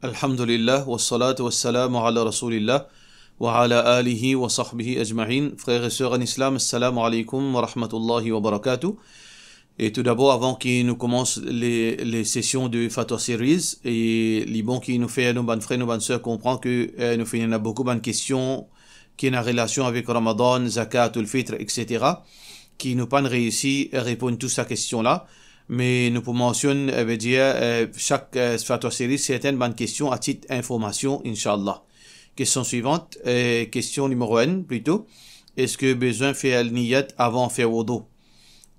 Alhamdulillah, wa salatu wa salamu ala rasulillah, wa ala alihi wa sahbihi ajma'in. Frères et sœurs en islam, assalamu alaikum wa rahmatullahi wa barakatuh. Et tout d'abord, avant qu'il nous commence les sessions de Fatwa Series, et les bons qui nous fait nos bonnes frères, nos bonnes sœurs, comprend que nous faisons beaucoup de questions qui ont en relation avec Ramadan, Zakat, Fitr, etc. qui nous pas réussi à répondre à toutes ces questions-là. Mais nous pouvons mentionner, veut dire, chaque Fatwa Series, c'est une bonne question à titre d'information, Inch'Allah. Question suivante, question numéro 1 plutôt. Est-ce que besoin faire le niyat avant de faire wudu?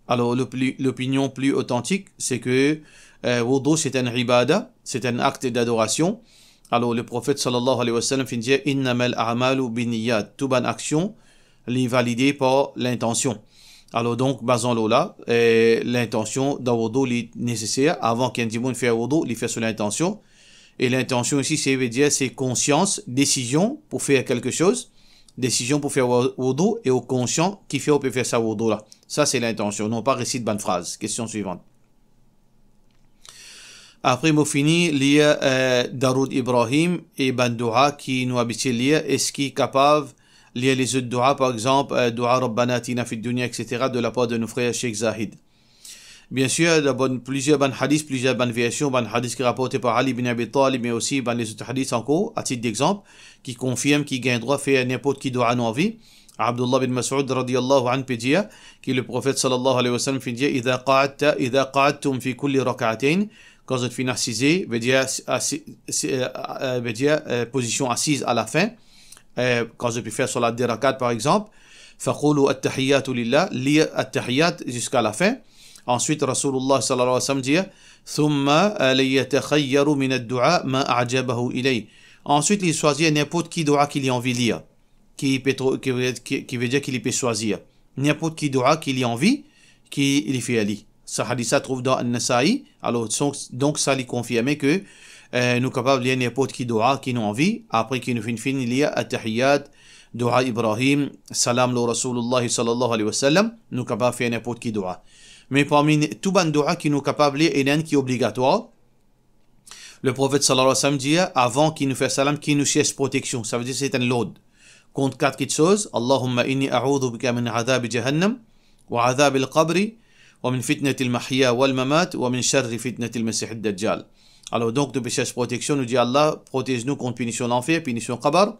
Alors, l'opinion plus authentique, c'est que wudu, c'est un ibada, c'est un acte d'adoration. Alors, le prophète sallallahu alayhi wa sallam fait dire innamal a'malu binniyat. Toute bonne action, est validée par l'intention. Alors donc, basons-le là, l'intention d'un wudu est nécessaire. Avant qu'un dimoun fasse wudu, il fait sur l'intention. Et l'intention ici, c'est veut dire c'est conscience, décision pour faire quelque chose, décision pour faire wudu et au conscient qui fait on peut faire ça wudu là. Ça c'est l'intention, non pas récit de bonne phrase. Question suivante. Après, nous finissons lire Daroud Ibrahim et Bandoua qui nous habituent lire. Est-ce qu'il est capable lire les autres doigts, par exemple, doua Rabbana Atina Fid Dunya, etc., de la part de nos frères Sheikh Zahid. Bien sûr, il y a plusieurs bonnes hadiths, plusieurs bonnes versions, bonnes hadiths qui rapportés par Ali bin Abi Talib, mais aussi les autres hadiths encore, à titre d'exemple, qui confirment qu'il gagne droit à faire n'importe qui doit en vie. Abdullah bin Mas'ud, radiyallahu anhu, peut dire, que le prophète sallallahu alayhi wa sallam fait dire, idha qa'adtum fi kulli rak'atayn, quand vous finissez assisé, veut dire, position assise à la fin. Quand je peux faire sur la dirakat par exemple, faqulu at-tahiyyatu lillah, lire at-tahiyyat jusqu'à la fin. Ensuite, Rasulullah sallallahu alayhi wa sallam dit thumma liyatakhayaru min ad-du'a ma a'jabahu ilay. Ensuite, il choisit n'importe qui doua qu'il a envie de lire, qui veut dire qu'il peut choisir n'importe qui doua qu'il a envie, qu'il fait lire. Ce hadith ça trouve dans An-Nasa'i. Alors donc ça lui confirme que nous sommes capables de lire n'importe qui doua qui nous envie, après qu'il nous finit lire At-Tahiyyat, doua Ibrahim, Salam lo Rasulullah sallallahu alayhi wa sallam, nous sommes capables de faire n'importe qui doua. Mais parmi tout ban doua qui nous sommes capables de lire, il y a un qui est obligatoire. Le prophète sallallahu alayhi wa sallam dit, avant qu'il nous fasse salam, qu'il nous cherche protection. Ça veut dire que c'est un load. Contre quatre choses. Allahumma inni a'udhu bika min adhab jahannam, wa adhab al-qabri, wa min fitnati al-mahya wal-mamat, wa min sharri fitnati al-masih ad-dajjal. Alors donc, de chercher protection, nous dit Allah, protège-nous contre punition d'enfer, punition qabar,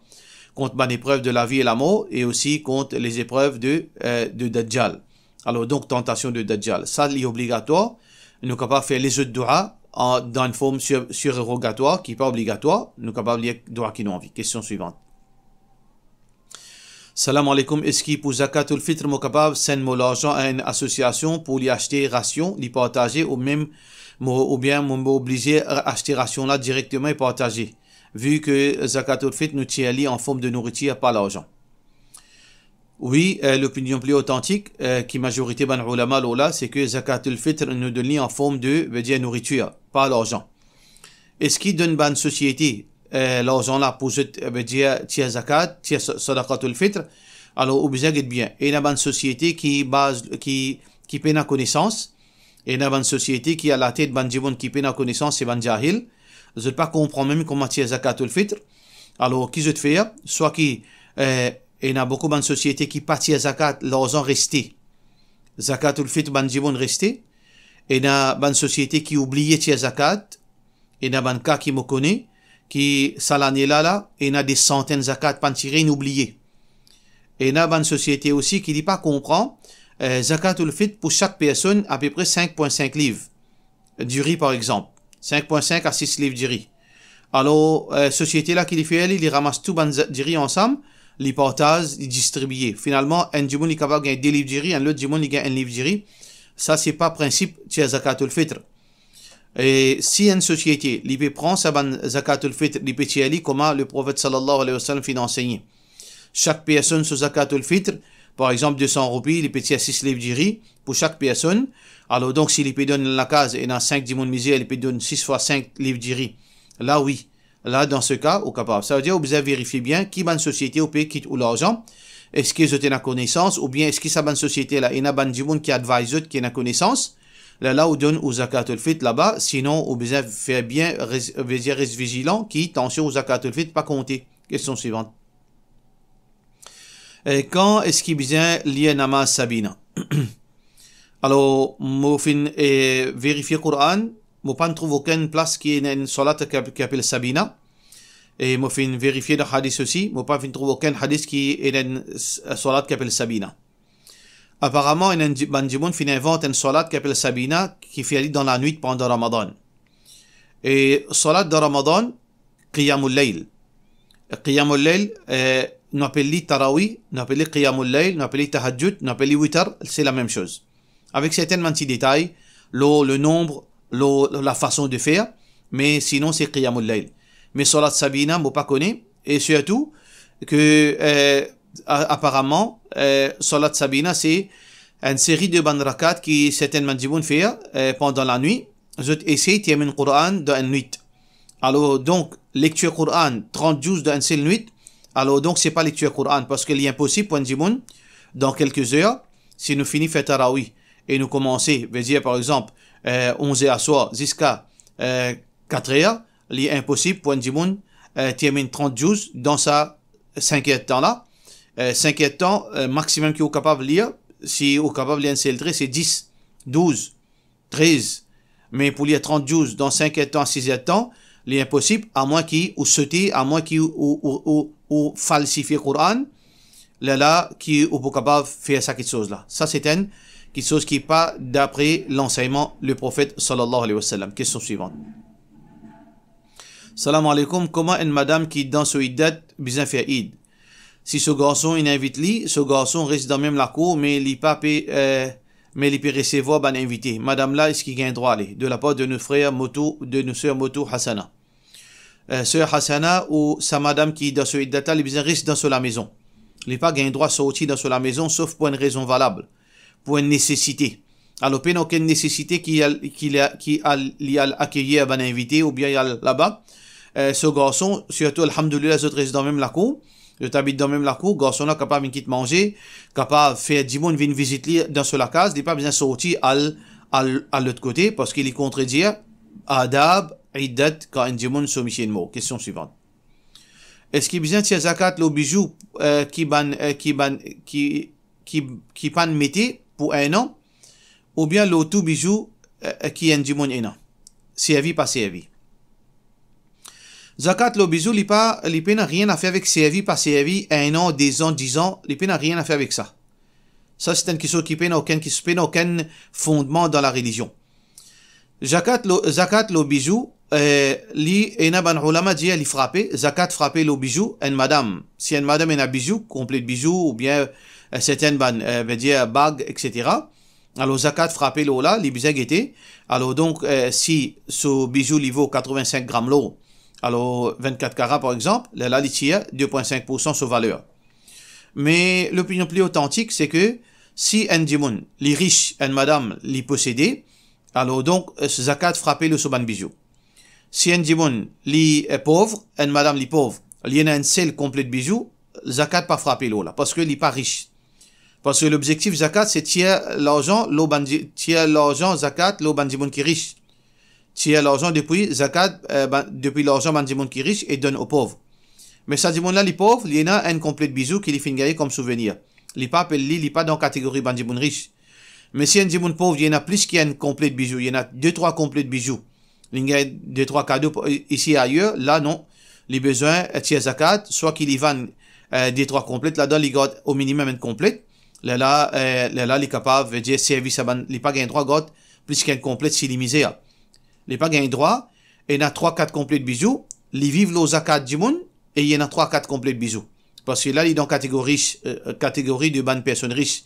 contre l'épreuve de la vie et la mort, et aussi contre les épreuves de Dajjal. Alors donc, tentation de Dajjal. Ça, c'est obligatoire. Nous sommes capables de faire les autres doigts dans une forme surérogatoire, qui n'est pas obligatoire. Nous sommes capables de lire les doigts qui nous envie. Question suivante. Salam alaikum. Est-ce qu'il pour Zakatul Fitr, nous sommes capables de sendre l'argent à une association pour lui acheter ration, lui partager, ou bien m'obliger à acheter ration là directement et partager, vu que Zakatul Fitr nous tient en forme de nourriture, pas l'argent. Oui, l'opinion plus authentique, qui majorité ban ulama là, c'est que Zakatul Fitr nous donne en forme de, veut dire nourriture, pas l'argent. Est-ce qu'il donne ban société l'argent là pour veut dire tia zakat, tia sadaqatul fitr? Alors obligé bien. Et il y a une société qui peine à connaissance. Et il y a une société qui a la tête ban djibon qui peine à connaissance, c'est ban jahil. Je ne pas comprendre même comment tia zakatul fitr. Alors qui je te fais? Soit qui il y a beaucoup de sociétés qui partent zakat, l'argent resté. Zakatul fitr ban djibon resté. Et il y a une société qui oublie tia zakat. Et il y a un cas qui me connaît, qui, ça l'année là, il y a des centaines de zakat pas tirés, oubliés. Et il y a une société aussi qui ne dit pas comprend, Zakatul Fitr pour chaque personne à peu près 5,5 livres du riz par exemple. 5,5 à 6 livres du riz. Alors, société là qui les fait, ils ramassent tout du riz ensemble, les partagent, les distribuent. Finalement, un djimoun est capable de gagner 2 livres du riz, un autre djimoun gagne 1 livre du riz. Ça, c'est pas principe de Zakatul Fitr. Et si une société, il peut prendre sa Zakatul Fitr, il peut tirer comment le prophète sallallahu alayhi wa sallam fait enseigner. Chaque personne sur Zakatul Fitr, par exemple 200 roupies, il peut tirer 6 livres du riz pour chaque personne. Alors donc, s'il peut donner la case et dans 5 dimoun misère, il peut donner 6 fois 5 livres du riz. Là, oui. Là, dans ce cas, au capable. Ça veut dire, vous avez vérifié bien qui est une société au pays quitte ou l'argent. Est-ce qu'ils ont la connaissance ou bien est-ce que ça une société là, il y a un dimoun qui advise qui a la connaissance. là où donne au zakatul fitr là-bas, sinon ou besoin faire bien reste vigilant qui attention au zakatul fitr pas compter. Question suivante. Quand est-ce qu'il besoin lier namaz sabina? Alors moi fin vérifier Coran, moi pas trouve aucune place qui est une salat qui appelle sabina. Et moi fin vérifier le hadith aussi, moi pas trouve aucun hadith qui est une salat qui appelle sabina. Apparemment, il y a un qui invente une salat qui appelle Sabina, qui fait dans la nuit pendant Ramadan. Et salat de Ramadan, Qiyamul Layl. Qiyamul Layl, nous appelons Tarawih, nous appelons Qiyamul Layl, nous appelons Tahajjud, nous appelons Witr, c'est la même chose. Avec certains petits détails, le nombre, la façon de faire, mais sinon c'est Qiyamul Layl. Mais salat Sabina, je ne pas connais, et surtout que apparemment, Salat Sabina, c'est une série de bonnes rakats qui certainement djibun faire pendant la nuit. Je essaie de terminer le Coran dans une nuit. Alors, donc, lecture Coran, 30 jours dans une seule nuit. Alors, donc, c'est pas lecture Coran parce qu'il est impossible pour un djibun, dans quelques heures, si nous finissons faire Tarawih et nous commençons, veut dire par exemple, 11h à soir jusqu'à 4h, il est impossible pour un djibun terminer 30 jours dans sa 5 heures de temps là. 5 heures de temps, maximum qui est capable de lire, si est capable de lire un seul trait, c'est 10, 12, 13. Mais pour lire 30 jours dans 5 heures de temps, 6 heures de temps, il est impossible, à moins qu'il ou sauter, à moins qu'il ou falsifier le Coran, là, qui est capable de faire ça quelque chose là. Ça, c'est une quelque chose qui n'est pas d'après l'enseignement du prophète sallallahu alayhi wa sallam. Question suivante. Salam alaikum, comment une madame qui dans son iddat besoin faire id? Si ce garçon il invite lui, ce garçon reste dans même la cour, mais il peut recevoir un invité. Madame là, est-ce qu'il gagne droit aller? De la part de nos frères Moto, de nos sœurs Moto Hassana. Sœur Hassana ou sa madame qui dans ce iddat, il reste dans la maison. Il n'a pas gagne droit de sortir dans la maison, sauf pour une raison valable, pour une nécessité. Alors, il n'y a aucune nécessité qui a accueillir un invité ou bien là-bas. Ce garçon, surtout, alhamdoulilah, les autres restent dans même la cour. Je t'habite dans même la cour, garçon là capable de manger, capable de faire 10 monde venir visiter dans la case, il n'est pas besoin de sortir à l'autre côté parce qu'il est contredit adab, iddat, quand un 10 monde sont mis mot. Question suivante. Est-ce qu'il y a besoin de zakat le bijou qui pan metté pour un an ou bien le tout bijou qui est un 10 monde un an? Servi pas servi. Zakat le bijou, il n'a rien à faire avec servi, pas servi, 1 an, 2 ans, 10 ans, il n'a rien à faire avec ça. Ça, c'est une question qui n'a aucun fondement dans la religion. Zakat le bijou, ina ban ulama dit, il frappé, zakat frapper le bijou, une madame, si une madame a un bijou, complet de bijou, ou bien certaines veut dire bague, etc. Alors, zakat frapper l'eau là, les bijoux étaient. Alors, donc, si ce bijou il vaut 85 grammes l'eau, alors 24 carats par exemple, là, il tire 2,5% sur valeur. Mais l'opinion plus authentique, c'est que si un djimoun, les riches, une madame, les possédés, alors donc, ce zakat frappé le soban bijou. Si un djimoun, les pauvres, une madame, les pauvres, il y en a un seul complet de bijoux, zakat pas frappé l'eau là, parce qu'il n'est pas riche. Parce que l'objectif zakat, c'est tirer l'argent, zakat, l'eau bandimoun qui est riche. Tirer l'argent depuis zakat, depuis l'argent bandimoun qui est riche et donne aux pauvres. Mais ça dit là, les pauvres, il y en a un complet de bijoux qui les fait gagner comme souvenir. Il n'est pas dans la catégorie bandimoun riche. Mais si un djimoun pauvre, il y en a plus qu'un complet de bijoux. Il y en a 2-3 complets de bijoux. Il y a 2-3 cadeaux ici et ailleurs. Là, non. Les besoins, tirer zakat, soit qu'il y vend 2-3 complètes. Là-dedans, il garde au minimum une complète. Là, il est capable de dire service à ban, il pas gain droit, God, plus qu'un complète si limité. Il pas gain droit, et il y a 3-4 complets de bijoux, il vivent le zakat du monde, et il y en a 3-4 complets de bijoux. Parce que là, il est dans catégorie de bonnes personnes riches.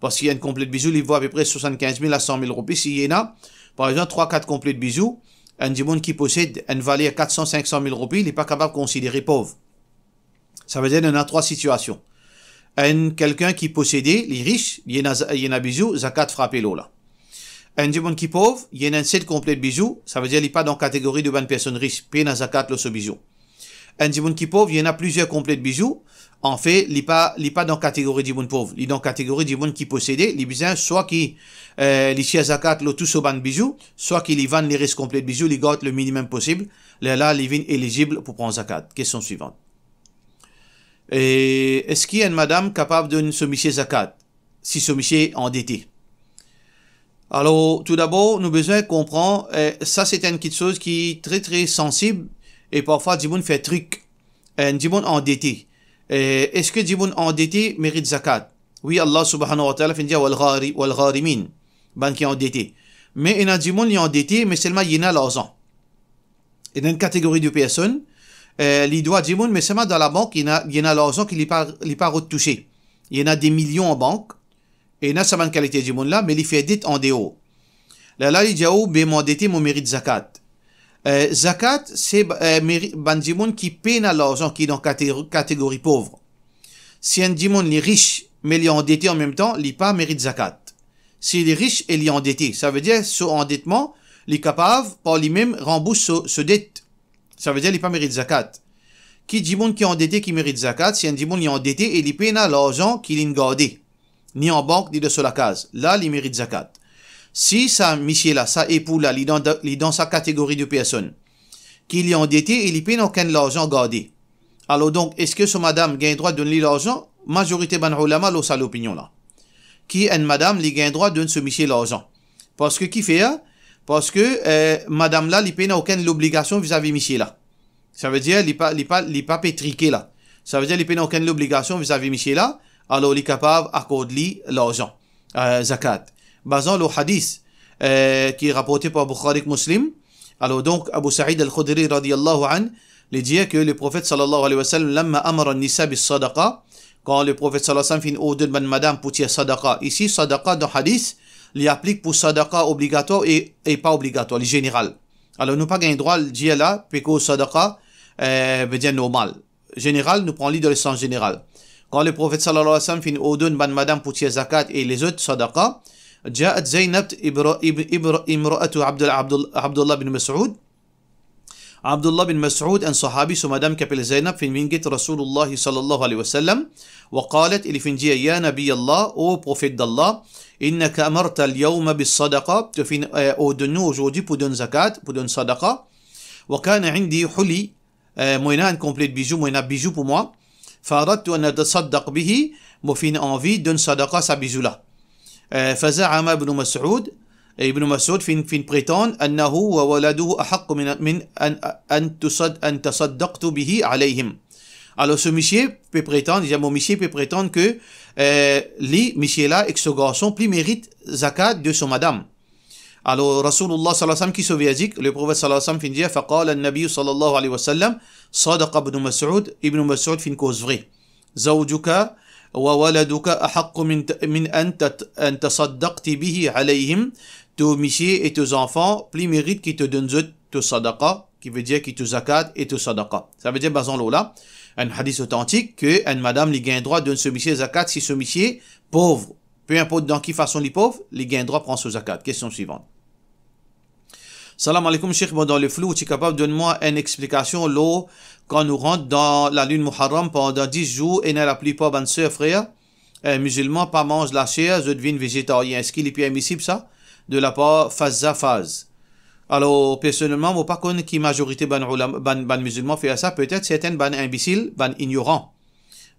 Parce qu'il y a un complet de bijoux, il vaut à peu près 75 000 à 100 000 roupies. S'il y en a, par exemple, 3-4 complets de bijoux, un djimoun qui possède une valeur à 400-500 000 roupies, il n'est pas capable de considérer pauvre. Ça veut dire qu'il y en a 3 situations. Quelqu'un qui possédait, les riches, il y en a bijoux, zakat frappé l'eau là. Un djimoun qui est pauvre, il y en a un seul complet de bijoux, ça veut dire qu'il n'est pas dans la catégorie de bonnes personnes riches, paye na zakat le ce bijou. un djibun qui pauvre, il y en a plusieurs complets de bijoux. En fait, il n'est pas dans la catégorie djibun pauvre. Il est dans la catégorie djibun qui possédait. Il besoin soit qui les chia zakat, le tout soban bijoux, soit qu'il y vend les restes complets de bijoux, il garde le minimum possible. Là, il est éligible pour prendre zakat. Question suivante. Est-ce qu'il y a une madame capable de se micher zakat si ce monsieur est endetté? Alors, tout d'abord, nous avons besoin de comprendre, ça c'est une petite chose qui est très très sensible et parfois Djiboun fait truc. Un Djiboun endetté. Est-ce que Djiboun endetté mérite zakat? Oui, Allah subhanahu wa ta'ala fait dire wal gharimin, ban qui est endetté. Mais il y a un Djiboun qui est endetté, mais seulement il y a l'argent. Il y a une catégorie de personnes, il doit Djiboun, mais seulement dans la banque, il y a l'argent qui n'est pas retouché. Il y en a des millions en banque. Et il y a sa qualité de Djiboun là, mais il fait dette en dehors. Là, il dit, oh, ben, mon endetté, mon mérite zakat. Zakat, c'est ban Djiboun qui paie l'argent qui est dans la catégorie pauvre. Si un Djiboun est riche, mais il est endetté en même temps, il n'a pas mérite zakat. S'il est riche et il est endetté, ça veut dire, ce endettement, il est capable, par lui-même, rembourse ce dette. Ça veut dire, il n'a pas mérite zakat. Qui Djiboun qui est endetté, qui mérite zakat, si un Djiboun est endetté et il paie l'argent qu'il a gardé. Ni en banque, ni de sur la case. Là, il mérite zakat. Si ça, Michel là, ça époux là, il est dans sa catégorie de personnes, qu'il est endetté et il paye aucun l'argent gardé. Alors donc, est-ce que ce madame gagne droit de donner l'argent? Majorité ban ulama, l'eau ça l'opinion là. Qui est une madame, il gagne droit de donner ce Michel l'argent. Parce que qui fait ça? Parce que madame là, il paye aucune obligation vis-à-vis Michel là. Ça veut dire, il pas pétriqué là. Ça veut dire, il paye aucune obligation vis-à-vis Michel là. Alors il est capable d'accorder l'argent, zakat. Basant le hadith qui est rapporté par Bukhari Muslim, alors donc Abu Sa'id al-Khudri radiyallahu an, il dit que le prophète sallallahu alayhi wa sallam, lamma amara an-nisa bis sadaqa, quand le prophète sallallahu alayhi wa sallam fait une ordre de madame pour tirer sadaqa. Ici, sadaqa dans hadith, il applique pour sadaqa obligatoire et pas obligatoire, le général. Alors nous pas gain droit, le dire là, péco sadaqa, veut dire normal. Général, nous prenons dans le sens général. Quand le prophète sallallahu alayhi wa sallam fait une ordre de madame pour tirer zakat et les autres sadaqa, جاءت زينب امرأة عبد الله بن مسعود. عبد الله بن مسعود ان صحابي سو مدام كابل زينب في من جيت رسول الله صلى الله عليه وسلم وقالت الى فنجيه يا نبي الله او بروفيت الله انك امرت اليوم بالصدقه تفين اودنو aujourd'hui pour donner zakat pour donner sadaqa وكان عندي حلي موينان كومبليت بيجو موينا بيجو pour moi فاردت ان اتصدق به مفين envie donner sadaqa sa bijou là. فزعم ابن مسعود فين بريتون أنه وولده أحق من أن تصدقت به عليهم. Alors ce monsieur peut prétendre, mon monsieur peut prétendre que lui, monsieur là, et ce garçon, plus mérite zakat de son madame. Alors Rasulullah sallallahu alayhi wa sallam qui se vient le prophète sallallahu alayhi wa sallam fin dire, فقال النبي صلى الله عليه وسلم صدق ابن مسعود fin cause vrai. زوجك وولدك أحق من أن تصدقت به عليهم. Tes messieurs et tes enfants plus méritent qu'ils te donnent te sadaqa, qui veut dire qu'ils te zakat et te sadaqa. Ça veut dire, basant là, un hadith authentique, que une madame lui gagne droit de donner ce monsieur zakat si ce monsieur pauvre. Peu importe dans quelle façon il est pauvre, il gagne droit de prendre ce zakat. Question suivante. Salam alaikum, Cheikh, dans le flou, tu es capable de donner-moi une explication, l'eau, quand nous rentrons dans la lune Muharram pendant 10 jours, et la plupart de mes soeurs, frères, musulmans, pas mangent la chair, je deviens végétarien. Est-ce qu'il est permissible ça? De la part phase. Alors, personnellement, je ne sais pas qui majorité ban musulmans fait ça. Peut-être certains ban imbéciles, ban ignorants,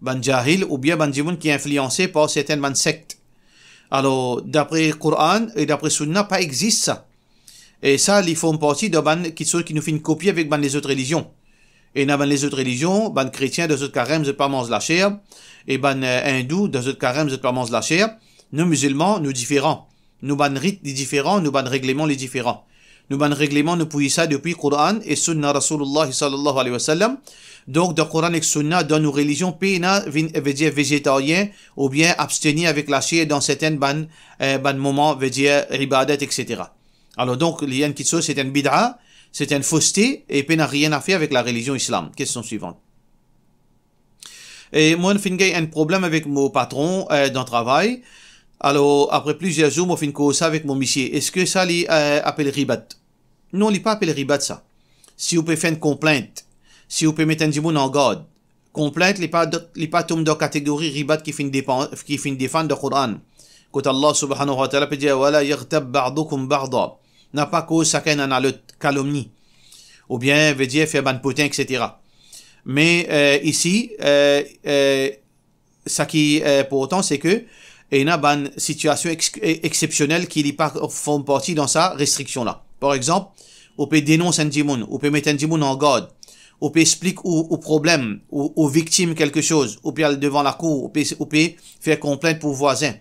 ban jahil, ou bien ban djimoun qui est influencé par certaines ban sectes. Alors, d'après le Coran et d'après Sunna, pas existe ça. Et ça, ils font partie de ban qui nous fait une copie avec ban les autres religions. Et dans les autres religions, ban chrétiens, dans autres carême, ne pas manger la chair. Et ban hindous, dans autres carême, ne pas manger la chair. Nous, musulmans, nous différents. Nous ban rites différents, nous ban règlements les différents. Nous ban règlements, nous pouvons ça depuis Coran et Sunna Rasulullah sallallahu alayhi wa sallam. Donc, dans Coran et Sunna, dans nos religions, péna veut dire végétarien ou bien abstenir avec la chair dans certains ban moments, veut dire ibadat, etc. Alors donc, il y a une petite chose, c'est une bid'a, c'est une fausseté et péna rien à faire avec la religion islam. Question suivante. Et moi, j'ai un problème avec mon patron dans le travail. Alors, après plusieurs jours, je fais une cause avec mon monsieur. Est-ce que ça appelle ribat? Non, il n'est pas appelé ribat, ça. Si vous pouvez faire une complainte, si vous pouvez mettre un djimoun en garde, complainte, les pas tombe dans la catégorie ribat qui finit défendre le Coran. Quand Allah subhanahu wa ta'ala peut dire, wala yaghtab ba'dukum ba'da. N'a pas cause chacun en a le calomnie. Ou bien, veut dire, faire ban potin, etc. Mais, ici, ça qui, pour autant, c'est que, il y a une situation exceptionnelle qui n'est pas font partie dans sa restriction-là. Par exemple, on peut dénoncer un djimoun, on peut mettre un djimoun en garde, on peut expliquer au problème, aux victimes quelque chose, on peut aller devant la cour, on peut faire complainte pour voisin,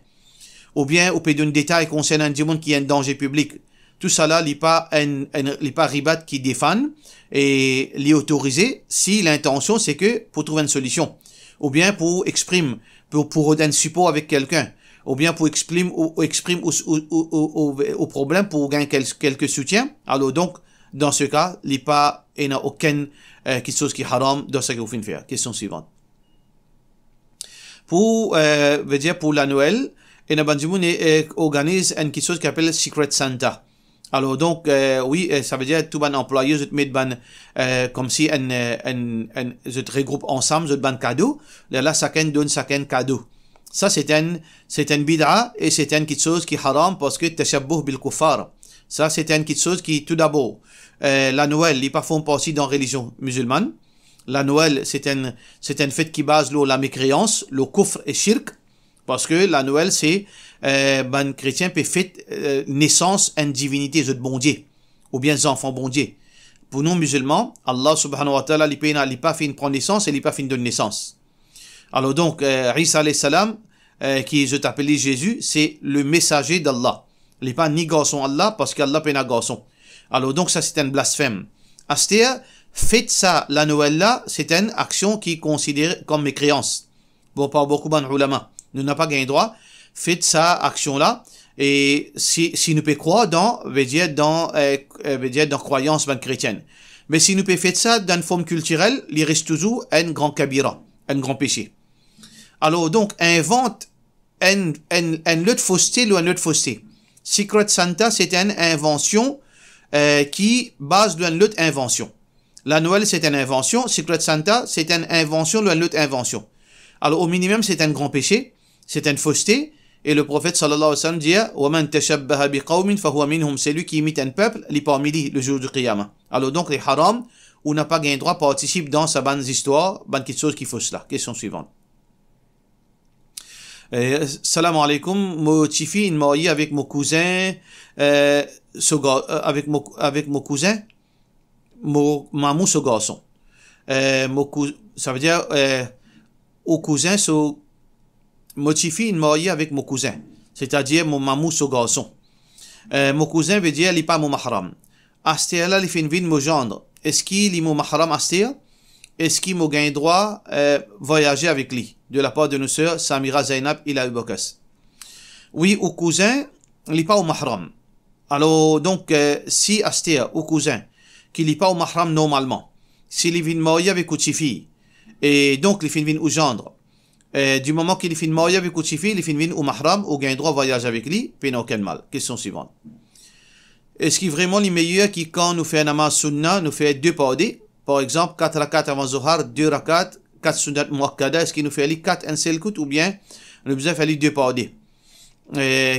ou bien on peut donner des détails concernant un djimoun qui est un danger public. Tout ça là, il n'est pas ribat qui défend et l'est autorisé si l'intention c'est que pour trouver une solution, ou bien pour exprimer, pour donner support avec quelqu'un, ou bien pour exprimer au problème pour gagner quelques soutiens. Alors donc, dans ce cas, il n'y a aucune quelque chose qui est haram dans ce que vous faites faire. Question suivante. Pour la Noël, il y a organise une chose qui s'appelle Secret Santa. Alors donc, oui, ça veut dire tout ban employé, je te mets comme si je te regroupe ensemble, je te ban cadeau. Là, chacun donne chacun cadeau. Ça, c'est un bid'a et c'est une petite chose qui est haram parce que tashabbuh bil kuffar. Ça, c'est une petite chose qui, tout d'abord, la Noël, il n'est pas font partie dans la religion musulmane. La Noël, c'est une fête qui base sur la mécréance, le kufr et shirk. Parce que la Noël, c'est, chrétien peut fêter naissance une divinité, de bon Dieu, ou bien les enfants bon Dieu. Pour nous musulmans, Allah subhanahu wa ta'ala, il n'a pas fait une prendre naissance et il n'a pas fait une donner naissance. Alors donc, Isa alayhi salam, qui je t'appelle Jésus, c'est le messager d'Allah. Il n'est pas ni garçon Allah, parce qu'Allah n'est pas un garçon. Alors donc, ça c'est un blasphème. C'est-à-dire, faites ça, la Noël là, c'est une action qui est considérée comme mécréance. Bon, pas beaucoup d'ulama. Nous n'avons pas gagné droit. Faites ça, action là. Et si nous pouvons croire dans croyance chrétienne. Mais si nous pouvons faire ça dans une forme culturelle, il reste toujours un grand kabira, un grand péché. Alors donc, invente un autre fausseté ou un autre fausseté. Secret Santa, c'est une invention qui base d'une autre invention. La Noël, c'est une invention. Secret Santa, c'est une invention ou une autre invention. Alors au minimum, c'est un grand péché, c'est une fausseté. Et le prophète sallallahu alayhi wa sallam dit وَمَنْ تَشَبَّهَ بِقَوْمٍ فَهُوَ مِنْهُمْ. C'est lui qui imite un peuple, il est parmi lui le jour du Qiyamah. Alors donc, les haram, on n'a pas gagné droit, participe dans sa bonne histoire, bonne quelque chose qui fausse là. Question suivante. Salam alaikum, moi Tifi, une mariée avec mon cousin, avec mon cousin, mon mamou ce garçon. Ça veut dire, au cousin, motifi une mariée avec mon cousin, c'est-à-dire mon mamou ce garçon. Mon cousin veut dire il n'est pas mon mahram. Astia là, il fait une vie de mon gendre. Est-ce qu'il est mon mahram Astia? Est-ce qu'il m'a gagné droit voyager avec lui de la part de nos sœurs Samira Zainab et Abu Bakas? Oui, au cousin, il n'est pas au mahram. Alors donc, si Astia au cousin qu'il n'est pas au mahram normalement, s'il vient marier avec une fille et donc il vient au gendre. Du moment qu'il finit marié avec une fille, il finit au mahram, ou gagne droit à voyager avec lui, puis il n'a aucun mal. Question suivante. Est-ce qu'il est vraiment le meilleur qui, quand nous fait un namaz sunna, nous fait 2 pardés? Par exemple, 4 rakats avant Zohar, 2 rakats, 4 sunnat muakkada, est-ce qu'il nous fait 4 un seul coup, ou bien nous besoin faire 2 pardés?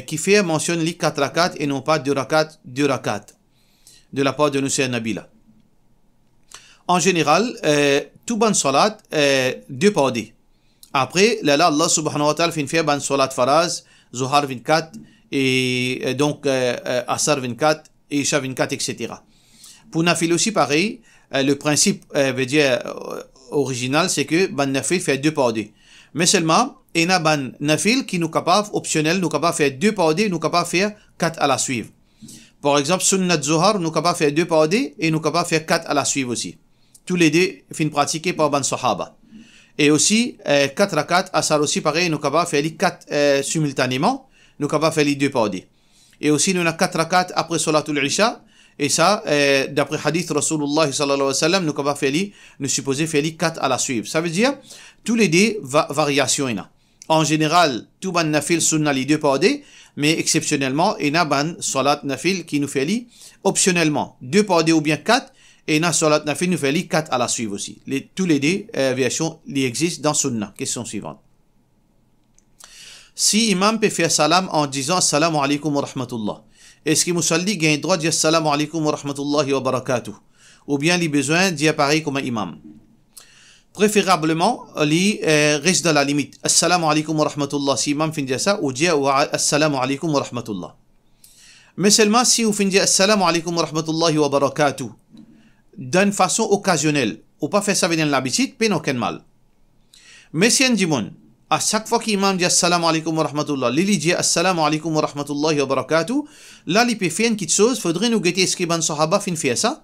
Qui fait mentionne les 4 rakats et non pas 2 rakats, de la part de nous c'est Nabila. En général, tout bon salat, 2 pardés. Après, là, Allah subhanahu wa ta'ala fait une fière ban salat faraz, Zohar 24, et donc Asar 24, et Isha 24, etc. Pour Nafil aussi, pareil, le principe veut dire original, c'est que ban Nafil fait 2 pardés. Mais seulement, il y a ban Nafil qui nous capable, optionnel, nous capable faire 2 pardés, nous capable faire 4 à la suivre. Par exemple, Sunnat Zohar, nous capable faire 2 pardés, et nous capable faire 4 à la suivre aussi. Tous les deux, fin pratiqués par ban Sahaba. Et aussi, 4 rakats, Asar aussi, pareil, nous capables de faire les 4 simultanément, nous capables de faire les 2 pardés. Et aussi, nous avons 4 rakats après Salatul Isha, et ça, d'après Hadith Rasulullah sallallahu alayhi wa sallam, nous capables de faire les, nous supposons faire les 4 à la suivre. Ça veut dire, tous les 2 variations, il y a. En général, tout ban nafil sunna les 2 pardés, mais exceptionnellement, il y a ban salat nafil qui nous fait les, optionnellement, 2 pardés ou bien 4, Et na salat nafil nous fait 4 à la suivre aussi. Tous les deux versions existent dans Sunna. Question suivante. Si imam peut faire salam en disant assalamu alaikum wa rahmatullah, est-ce que musalli gagne droit de dire assalamu alaikum wa rahmatullahi wa barakatuh? Ou bien il a besoin de dire pareil comme un imam? Préférablement, il reste dans la limite. Assalamu alaikum wa rahmatullah. Si imam finit ça, ou dire assalamu alaikum wa rahmatullah. Mais seulement si vous finissez assalamu alaikum wa rahmatullahi wa barakatuh d'une façon occasionnelle, ou pas faire ça avec l'habitude, pas aucun mal. Mais si un dimon, à chaque fois qu'imam dit assalamu alaikum wa rahmatullah, il dit assalamu alaikum wa rahmatullahi wa barakatuh, là il peut faire une petite chose, faudrait nous guetter est-ce que ban sahaba fin faire ça?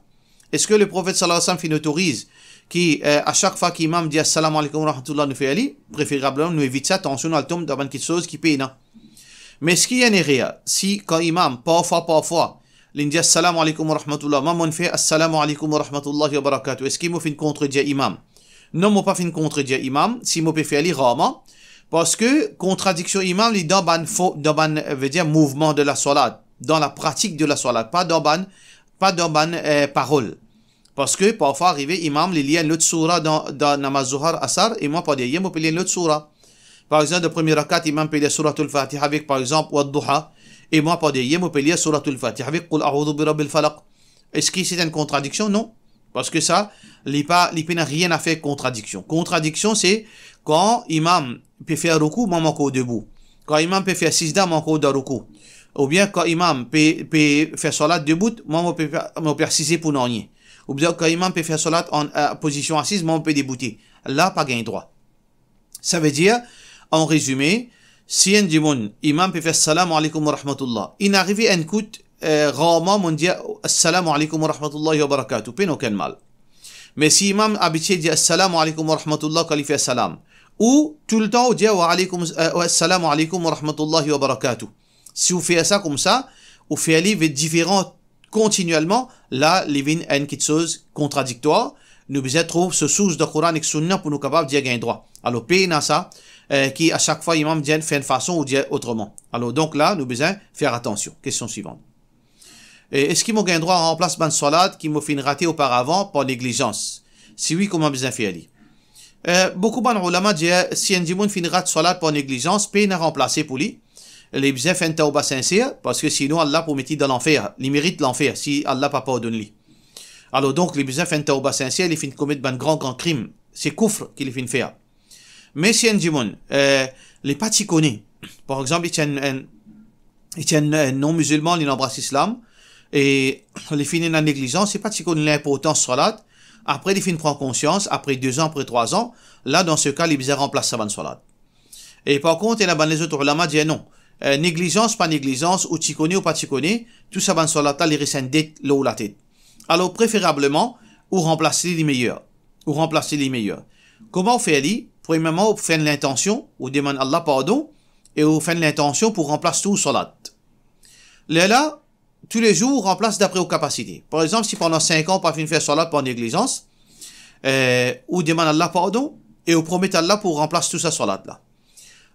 Est-ce que le prophète sallallahu alayhi wa sallam autorise qui à chaque fois qu'imam dit assalamu alaikum wa rahmatullah nous fait aller, préférablement nous évite ça, attention à tombe dans une petite chose qui paye non. Mais ce qui est réel, si quand imam parfois il dit assalamu alaikum wa rahmatullah, maman fait assalamu alaikum wa rahmatullahi wa barakatuh, est-ce qu'il m'a fait contredire imam? Non, moi pas fait contredire imam, si moi peut faire aller rarement, parce que contradiction imam est dans veut dire mouvement de la salat, dans la pratique de la salat, pas dans parole. Parce que parfois arrivé imam il y a une autre surah dans namaz zuhar asar et moi pas dire moi peut lire une autre surah. Par exemple, le premier rakat, imam peut lire suratul Fatiha avec, par exemple, Wad-Duha. Et moi, pas de yem, on peut lire suratul Fatiha avec Qul a'udhu bi rabbil falaq. Est-ce que c'est une contradiction? Non. Parce que ça, l'IP n'a rien à faire avec contradiction. Contradiction, c'est quand imam peut faire ruku, moi, encore debout. Quand imam peut faire sijda, moi, encore de ruku. Ou bien quand imam peut faire salat debout, moi, je peux préciser pour non rien. Ou bien quand imam peut faire salat en position assise, moi, on peut débouter. Là, pas gain droit. Ça veut dire, en résumé, si un dimon, imam peut faire salam alaikum wa rahmatullah, il arrive à un coup, rarement, on dit assalamu alaikum wa rahmatullahi wa barakatuh, pas aucun mal. Mais si imam habitué dit assalamu alaikum wa rahmatullah quand il fait salam, ou tout le temps, on dit assalamu alaikum wa rahmatullahi wa barakatuh. Si vous faites ça comme ça, vous faites aller différent continuellement, là, il y a une petite chose contradictoire. Nous besoin trouver ce source de Coran et Sunna pour nous capables de dire gain droit. Alors, paye ça, qui à chaque fois imam dit fait une façon ou dit autrement. Alors, donc là, nous besoin faire attention. Question suivante. Est-ce qu'il m'a gain droit à remplacer ban salat qui m'a fait rater auparavant par négligence? Si oui, comment besoin faire aller? Beaucoup de ulama disent si un dimon fait rate salat par négligence, paye n'a remplacé pour lui. Les besoin faire un tauba sincère parce que sinon Allah pour mettre dans l'enfer. Il mérite l'enfer si Allah pas pardonne lui. Alors donc, les besoins font tauba sincère, ils finissent commettre un grand crime. C'est kufr qu'il finit faire. Mais si un dimon, les pas connaît, par exemple, il tient un non-musulman, il embrasse l'islam, et il finit dans la négligence, c'est pas si connaît l'importance salat. Après, il finit prendre conscience, après 2 ans, après 3 ans, là, dans ce cas, les besoins remplacent sa bonne salat. Et par contre, il y a les autres ulama disent non. Négligence, pas négligence, ou tu connais ou pas tu connais, tout ça, bonne salat, il reste un dette, l'eau ou la tête. Alors, préférablement, ou remplacer les meilleurs. Comment on fait ali? Premièrement, on fait l'intention, on demande Allah pardon, et on fait l'intention pour remplacer tout salat. Là, tous les jours, on remplace d'après aux capacités. Par exemple, si pendant 5 ans, on pas fait faire salat par négligence, on demande Allah pardon, et on promet Allah pour remplacer tout ça salat là.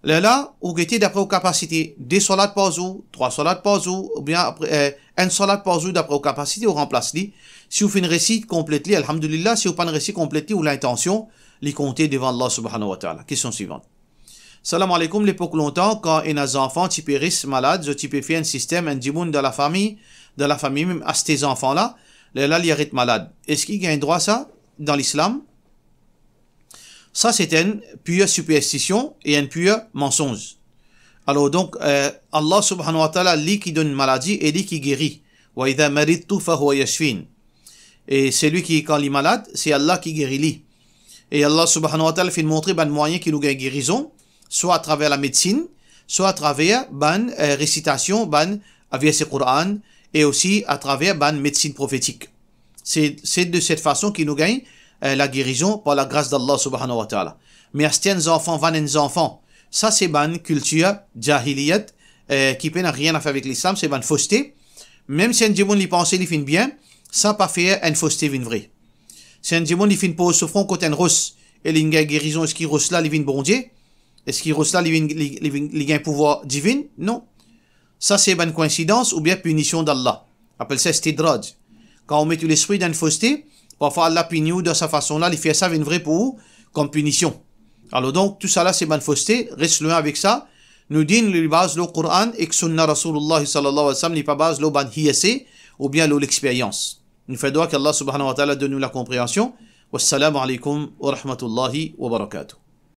Là, on guette d'après aux capacités, 2 salats par jour, 3 salats par jour, ou bien après, 1 salat par jour d'après aux capacités, on remplace les. Si vous faites une récite complète, alhamdulillah, si vous pas une récite complète ou l'intention, les compter devant Allah subhanahu wa ta'ala. Question suivante. Salam alaikum, l'époque longtemps, quand il y a des enfants qui périssent malades, tu peux faire un système, un dimoun de la famille, même à ces enfants-là, là, ils arrêtent malades. Est-ce qu'il y a un droit ça, dans l'islam? Ça, c'est une pure superstition et un pur mensonge. Alors donc, Allah subhanahu wa ta'ala, lui qui donne une maladie et lui qui guérit. Wa idha maridtu fa huwa yashfin. Et celui qui, quand il est malade, c'est Allah qui guérit lui. Et Allah subhanahu wa ta'ala fait montrer un moyen qui nous gagne guérison, soit à travers la médecine, soit à travers récitation, verset Coran, et aussi à travers médecine prophétique. C'est de cette façon qu'il nous gagne la guérison par la grâce d'Allah subhanahu wa ta'ala. Mais à certains enfants, enfants, ça c'est une culture jahiliyat qui n'a rien à faire avec l'islam, c'est une fausseté. Même si un démon il pense il finit bien, ça pas fait une fausseté vin vrai. Si un démon il finit pas souffrant côté un russe et il a guérison, est-ce qu'il russe là il vient bon Dieu? Est-ce qu'il russe là il a un pouvoir divin? Non. Ça c'est une coïncidence ou bien punition d'Allah. Appelle ça stidraj. Quand on met l'esprit d'une fausseté, Parfois, Allah punit de sa façon-là, il fait ça avec une vraie pour comme punition. Alors donc, tout ça là, c'est manifesté. Reste loin avec ça. Nous disons les bases le Coran et que Sunna Rasulullah sallallahu alayhi wa sallam n'est pas base le ban hiyassé ou bien l'expérience. Nous faisons qu'Allah subhanahu wa ta'ala donne nous la compréhension. Wassalamu alaikum wa rahmatullahi wa barakatuh.